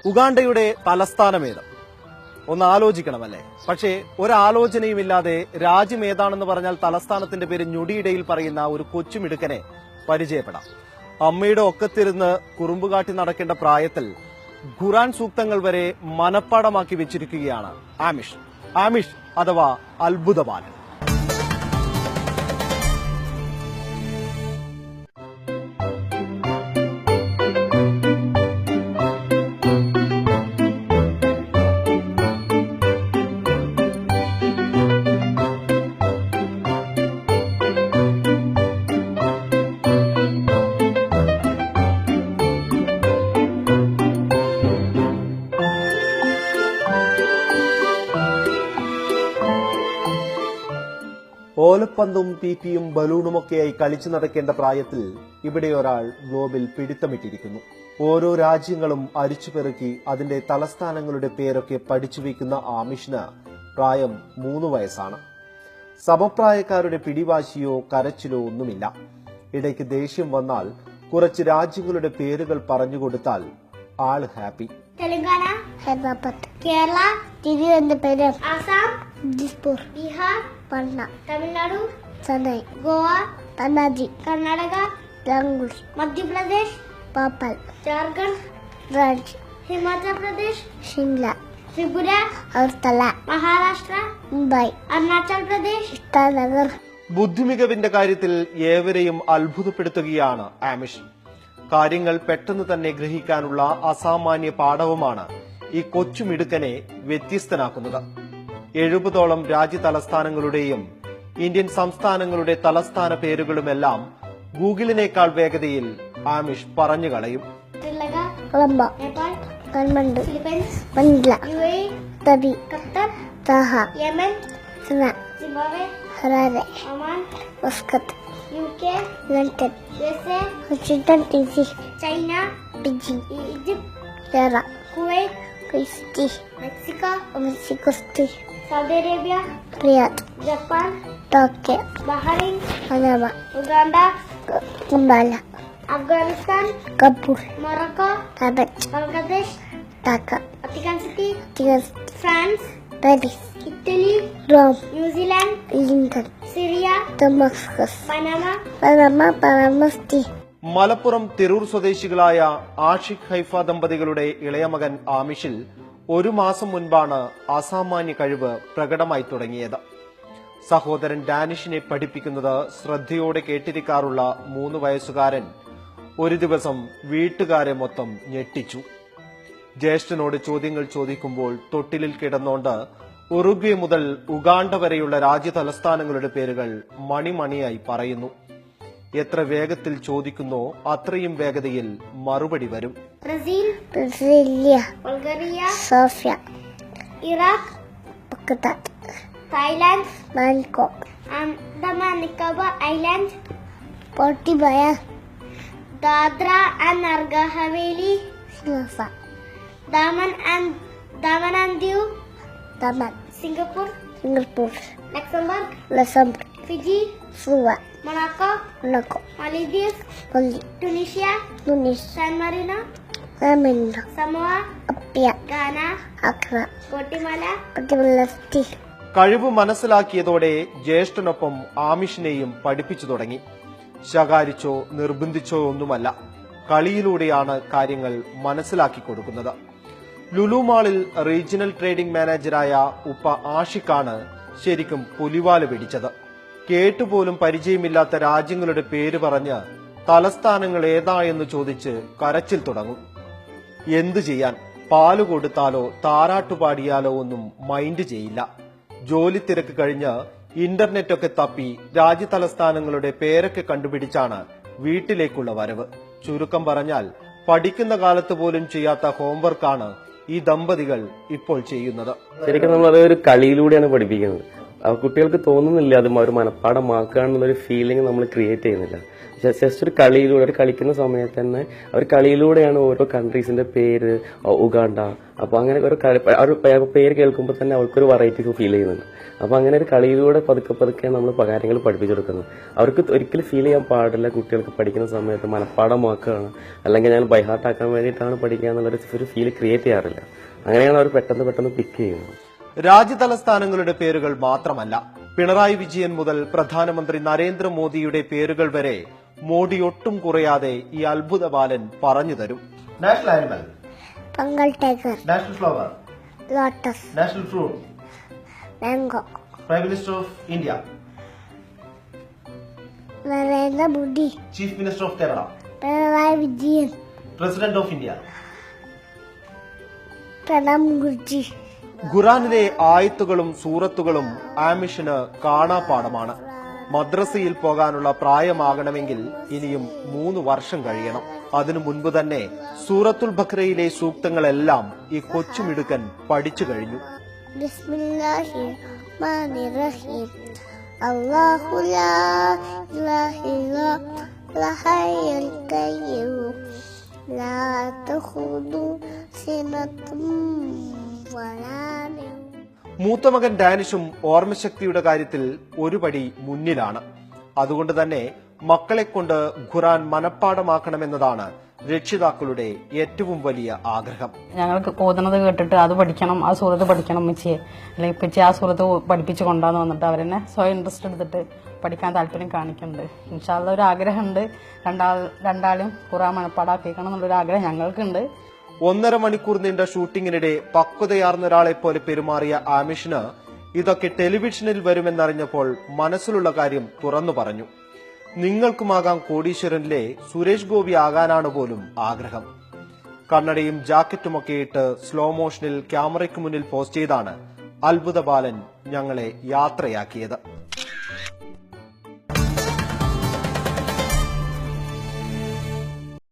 ഉഗാണ്ടയുടെ തലസ്ഥാനമേത്? ഒന്ന് ആലോചിക്കണമല്ലേ? പക്ഷേ ഒരാലോചനയുമില്ലാതെ രാജ്യം ഏതാണെന്ന് പറഞ്ഞാൽ തലസ്ഥാനത്തിന്റെ പേര് ഞൊടിയിടയിൽ പറയുന്ന ഒരു കൊച്ചുമിടുക്കനെ പരിചയപ്പെടാം. അമ്മയുടെ ഒക്കത്തിരുന്ന് കുറുമ്പുകാട്ടി നടക്കേണ്ട പ്രായത്തിൽ ഖുറാൻ സൂക്തങ്ങൾ വരെ മനപ്പാടമാക്കി വെച്ചിരിക്കുകയാണ് ആമിഷ് അഥവാ അത്ഭുതബാലൻ. ഓലപ്പന്തും പീപ്പിയും ബലൂണുമൊക്കെയായി കളിച്ചു നടക്കേണ്ട പ്രായത്തിൽ ഇവിടെ ഒരാൾ ഗ്ലോബിൽ പിടിത്തമിട്ടിരിക്കുന്നു. ഓരോ രാജ്യങ്ങളും അരിച്ചുപെറുക്കി അതിന്റെ തലസ്ഥാനങ്ങളുടെ പേരൊക്കെ പഠിച്ചു വയ്ക്കുന്ന ആമിഷിന് പ്രായം 3 വയസ്സാണ്. സമപ്രായക്കാരുടെ പിടിവാശിയോ കരച്ചിലോ ഒന്നുമില്ല. ഇടയ്ക്ക് ദേഷ്യം വന്നാൽ കുറച്ച് രാജ്യങ്ങളുടെ പേരുകൾ പറഞ്ഞുകൊടുത്താൽ ആൾ ഹാപ്പി. തെലങ്കാന, ഹൈദരാബാദ്, കേരള, തിരുവനന്തപുരം, ആസാം, ദിസ്പൂർ, ബീഹാർ, പട്ന, തമിഴ്നാടു, ചെന്നൈ, ഗോവ, പനാജി, കർണാടക, ബാംഗ്ലൂർ, മധ്യപ്രദേശ്, ഭോപ്പാൽ, ജാർഖണ്ഡ്, രാഞ്ചി, ഹിമാചൽ പ്രദേശ്, ഷിംല, ത്രിപുര, അഗർത്തല, മഹാരാഷ്ട്ര, മുംബൈ, അരുണാചൽ പ്രദേശ്, ഇറ്റാനഗർ. ബുദ്ധിമികവിന്റെ കാര്യത്തിൽ ഏവരെയും അത്ഭുതപ്പെടുത്തുകയാണ് ആമിഷ്. കാര്യങ്ങൾ പെട്ടെന്ന് തന്നെ ഗ്രഹിക്കാനുള്ള അസാമാന്യ പാഠവുമാണ് ഈ കൊച്ചുമിടുക്കനെ വ്യത്യസ്തനാക്കുന്നത്. 70ഓളം രാജ്യ തലസ്ഥാനങ്ങളുടെയും ഇന്ത്യൻ സംസ്ഥാനങ്ങളുടെ തലസ്ഥാന പേരുകളുമെല്ലാം ഗൂഗിളിനേക്കാൾ വേഗതയിൽ ആമിഷ് പറഞ്ഞു കളയും. Sri Lanka, Colombo, Nepal, Kathmandu, Philippines, Manila, UAE, Abu Dhabi, Qatar, Doha, Yemen, Sana, Zimbabwe, Harare, Oman, Muscat, UK, London, USA, Washington DC, China, Beijing, Egypt, Iran, Kuwait, ക്രിസ്റ്റി, Mexico City, Saudi Arabia, Riyadh, Japan, Tokyo, Bahrain, Panama, Uganda, Kampala, Afghanistan, Kabul, Morocco, Rabat, Bangladesh, Dhaka, Vatican City, France, Paris, Italy, Rome, New Zealand, London, Syria, Damascus, Panama City. Malappuram Tirur സ്വദേശികളായ Ashiq Haifa ദമ്പതികളുടെ ഇളയ മകൻ ആമിഷിൽ 1 മാസം മുൻപാണ് അസാമാന്യ കഴിവ് പ്രകടമായി തുടങ്ങിയത്. സഹോദരൻ ഡാനിഷിനെ പഠിപ്പിക്കുന്നത് ശ്രദ്ധയോടെ കേട്ടിരിക്കാറുള്ള 3 വയസ്സുകാരൻ ഒരു ദിവസം വീട്ടുകാരെ മൊത്തം ഞെട്ടിച്ചു. ജ്യേഷ്ഠനോട് ചോദ്യങ്ങൾ ചോദിക്കുമ്പോൾ തൊട്ടിലിൽ കിടന്നുകൊണ്ട് ഉറുഗ്വേ മുതൽ ഉഗാണ്ട വരെയുള്ള രാജ്യ തലസ്ഥാനങ്ങളുടെ പേരുകൾ മണിമണിയായി പറയുന്നു. എത്ര വേഗത്തിൽ ചോദിക്കുന്നോ അത്രയും വേഗതയിൽ മറുപടി വരും. Brasilia, Bulgaria, Sofia, Iraq, Baghdad, Thailand, Bangkok, Andaman Nicobar island, പോർട്ടിബയ, ദാദ്ര ആൻഡ് നഗർ ഹവേലി, സിലോഫ, Daman and Diu, Daman, Singapore, Luxembourg, Fiji, Suva, Monaco, Maldives, Tunisia, San Marino, Samoa, Apia, Ghana, Accra, Guatemala city. കഴിവ് മനസ്സിലാക്കിയതോടെ ജ്യേഷ്ഠനൊപ്പം ആമിഷിനെയും പഠിപ്പിച്ചു തുടങ്ങി. ശകാരിച്ചോ നിർബന്ധിച്ചോ ഒന്നുമല്ല, കളിയിലൂടെയാണ് കാര്യങ്ങൾ മനസ്സിലാക്കി കൊടുക്കുന്നത്. ലുലു മാളിൽ റീജിയണൽ ട്രേഡിംഗ് മാനേജറായ ഉപ്പ ആഷിഖാണ് ശരിക്കും പുലിവാല് പിടിച്ചത്. കേട്ടുപോലും പരിചയമില്ലാത്ത രാജ്യങ്ങളുടെ പേര് പറഞ്ഞ് തലസ്ഥാനങ്ങൾ ഏതായെന്ന് ചോദിച്ച് കരച്ചിൽ തുടങ്ങും. എന്തു ചെയ്യാൻ, പാല് കൊടുത്താലോ താരാട്ടുപാടിയാലോ ഒന്നും മൈൻഡ് ചെയ്യില്ല. ജോലി തിരക്ക് കഴിഞ്ഞ് ഇന്റർനെറ്റൊക്കെ തപ്പി രാജ്യ തലസ്ഥാനങ്ങളുടെ പേരൊക്കെ കണ്ടുപിടിച്ചാണ് വീട്ടിലേക്കുള്ള വരവ്. ചുരുക്കം പറഞ്ഞാൽ പഠിക്കുന്ന കാലത്ത് പോലും ചെയ്യാത്ത ഹോംവർക്കാണ് ഈ ദമ്പതികൾ ഇപ്പോൾ ചെയ്യുന്നത്. ശരിക്കും നമ്മൾ അത് ഒരു കളിയിലൂടെയാണ് പഠിപ്പിക്കുന്നത്. കുട്ടികൾക്ക് തോന്നുന്നില്ല അത് ഒരു മനപ്പാടമാക്കാന്നുള്ളൊരു ഫീലിംഗ് നമ്മൾ ക്രിയേറ്റ് ചെയ്യുന്നില്ല. ജസ്റ്റ് ഒരു കളിയിലൂടെ അവർ കളിക്കുന്ന സമയത്ത് തന്നെ അവർ കളിയിലൂടെയാണ് ഓരോ കൺട്രീസിന്റെ പേര്, ഉഗാണ്ട, അപ്പൊ അങ്ങനെ ഒരു പേര് കേൾക്കുമ്പോൾ തന്നെ അവർക്കൊരു വെറൈറ്റി ഫീൽ ചെയ്യുന്നുണ്ട്. അപ്പൊ അങ്ങനെ ഒരു കളിയിലൂടെ പതുക്കെ നമ്മൾ കാര്യങ്ങൾ പഠിപ്പിച്ചെടുക്കുന്നത്. അവർക്ക് ഒരിക്കലും ഫീൽ ചെയ്യാൻ പാടില്ല കുട്ടികൾക്ക് പഠിക്കുന്ന സമയത്ത് മനപ്പാടമാക്കുകയാണ് അല്ലെങ്കിൽ ഞാൻ ബൈഹാർട്ടാക്കാൻ വേണ്ടിയിട്ടാണ് പഠിക്കുക എന്നുള്ളൊരു ഫീൽ ക്രിയേറ്റ് ചെയ്യാറില്ല. അങ്ങനെയാണ് അവർ പെട്ടെന്ന് പിക്ക് ചെയ്യുന്നത്. രാജ്യതലസ്ഥാനങ്ങളുടെ പേരുകൾ മാത്രമല്ല, പിണറായി വിജയൻ മുതൽ പ്രധാനമന്ത്രി നരേന്ദ്രമോദിയുടെ പേരുകൾ വരെ മോഡി ഒട്ടും കുറയാതെ ഈ അത്ഭുത ബാലൻ പറഞ്ഞു തരും. National animal Bengal tiger, national flower lotus, national fruit mango, prime minister of India Narendra Modi, chief minister of Kerala Pinarayi Vijayan, president of India Pranab Mukherjee. ഖുറാനിലെ ആയത്തുകളും സൂറത്തുകളും ആമിഷിന് കാണാപ്പാടമാണ്. മദ്രസയിൽ പോകാനുള്ള പ്രായമാകണമെങ്കിൽ ഇനിയും 3 വർഷം കഴിയണം. അതിനു മുൻപ് തന്നെ സൂറത്തുൽ ബഖറയിലെ സൂക്തങ്ങളെല്ലാം ഈ കൊച്ചുമിടുക്കൻ പഠിച്ചു കഴിഞ്ഞു. ബിസ്മില്ലാഹിർ റഹ്മാനിർ റഹീം. അല്ലാഹു ലാ ഇലാഹ ഇല്ലല്ലാഹുൽ ഹയ്യുൽ ഖയ്യൂം ലാ തഖുദു സിനത്തും വലാ നൗം. മൂത്തമകൻ ഡാനിഷും ഓർമ്മശക്തിയുടെ കാര്യത്തിൽ ഒരുപടി മുന്നിലാണ്. അതുകൊണ്ട് തന്നെ മക്കളെ കൊണ്ട് ഖുറാൻ മനഃപ്പാഠമാക്കണമെന്നതാണ് രക്ഷിതാക്കളുടെ ഏറ്റവും വലിയ ആഗ്രഹം. ഞങ്ങൾക്ക് ഓതുന്നത് കേട്ടിട്ട് അത് പഠിക്കണം, ആ സൂറത്ത് പഠിക്കണം ഉമ്മച്ചിയെ, അല്ലെങ്കിൽ ഉപ്പച്ചി ആ സൂറത്ത് പഠിപ്പിച്ച് കൊണ്ടാന്ന് വന്നിട്ട് അവരെന്നെ സ്വയം ഇൻട്രസ്റ്റ് എടുത്തിട്ട് പഠിക്കാൻ താല്പര്യം കാണിക്കുന്നുണ്ട്. ഇൻഷാ അല്ലാഹ് ഒരു ആഗ്രഹമുണ്ട്, രണ്ടാളും ഖുറാൻ മനഃപ്പാടാക്കിക്കണം എന്നുള്ളൊരു ആഗ്രഹം ഞങ്ങൾക്കുണ്ട്. 1.5 മണിക്കൂർ നീണ്ട ഷൂട്ടിങ്ങിനിടെ പക്വതയാർന്ന ഒരാളെ പോലെ പെരുമാറിയ ആമിഷിന് ഇതൊക്കെ ടെലിവിഷനിൽ വരുമെന്നറിഞ്ഞപ്പോൾ മനസ്സിലുള്ള കാര്യം തുറന്നു പറഞ്ഞു. നിങ്ങൾക്കുമാകാം കോടീശ്വരനിലെ സുരേഷ് ഗോപി ആകാനാണ് പോലും ആഗ്രഹം. കണ്ണടയും ജാക്കറ്റുമൊക്കെ ഇട്ട് സ്ലോ മോഷനിൽ ക്യാമറയ്ക്ക് മുന്നിൽ പോസ്റ്റ് ചെയ്താണ് അത്ഭുത ബാലൻ ഞങ്ങളെ യാത്രയാക്കിയത്.